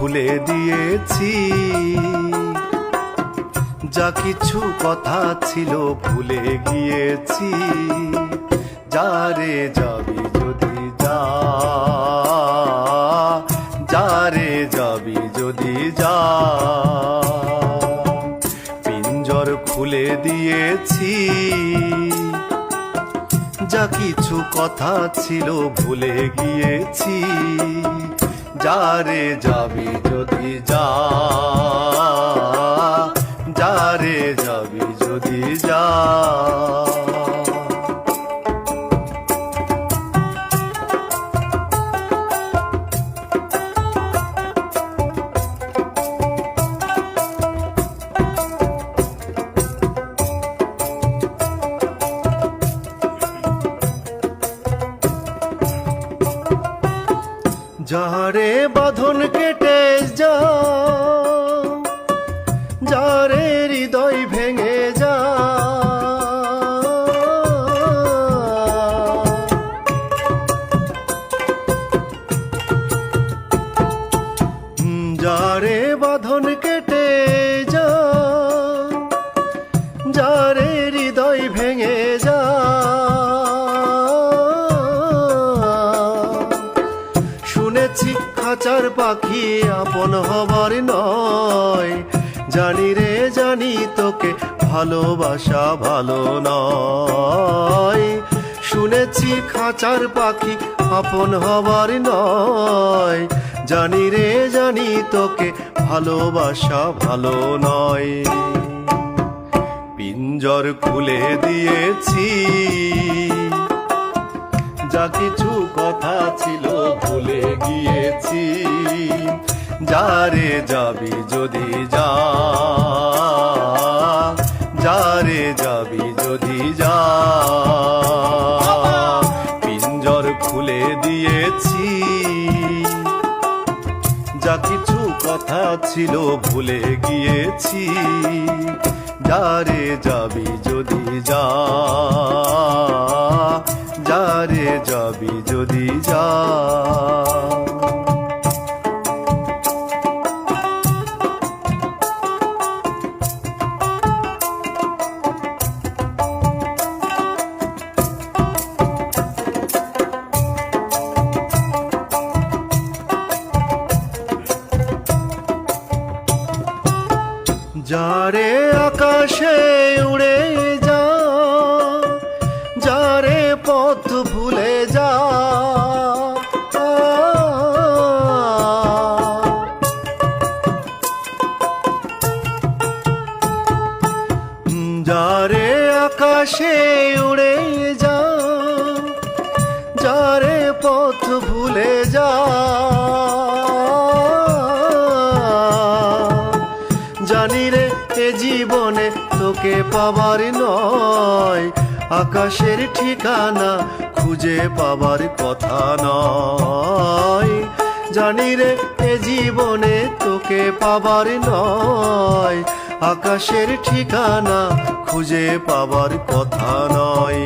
খুলে দিয়েছি, যা কিছু কথা ছিল ভুলে গিয়েছি। যারে যাবি যদি যা, যারে যাবি যদি যা, পিঞ্জর খুলে দিয়েছি, যা কিছু কথা ছিল ভুলে গিয়েছি। যারে যাবি যদি যা, যারে যাবি যদি যা। যারে বাঁধন কেটে যা, যারে হৃদয় ভেঙে যা, যারে বাঁধন কেটে যা, যারে হৃদয় ভেঙে যা। শুনেছি খাঁচার পাখি আপন হবার নয়, জানি রে জানি তোকে ভালোবাসা ভালো নয়। শুনেছি খাঁচার পাখি আপন হবার নয়, জানি রে জানি তোকে ভালোবাসা ভালো নয়। পিঞ্জর খুলে দিয়েছি, যা কিছু কথা ছিল ভুলে গিয়েছি। যারে যাবি যদি যা, যারে যাবি যদি যা, পিঞ্জর খুলে দিয়েছি, যা কিছু কথা ছিল ভুলে গিয়েছি। যারে যাবি যদি যা, যারে যাবি যদি যা। যারে আকাশে উড়ে যা, যারে পথ ভুলে যা, যারে আকাশে উড়ে যা, যারে পথ ভুলে যা। জানি রে এ জীবনে তোকে পাবার নয়, আকাশের ঠিকানা খুঁজে পাবার কথা নয়। জানি রে এ জীবনে তোকে পাবার নয়, আকাশের ঠিকানা খুঁজে পাবার কথা নয়।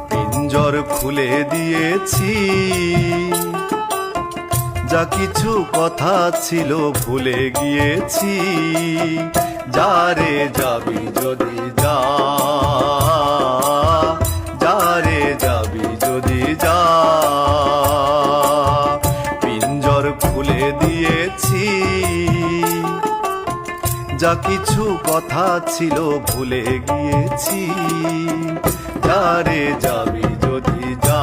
পিঞ্জর খুলে দিয়েছি, যা কিছু কথা ছিল ভুলে গিয়েছি। যারে যাবি যদি যা, যারে যাবি যদি যা, পিঞ্জর খুলে দিয়েছি, যা কিছু কথা ছিল ভুলে গিয়েছি। যারে যাবি যদি যা।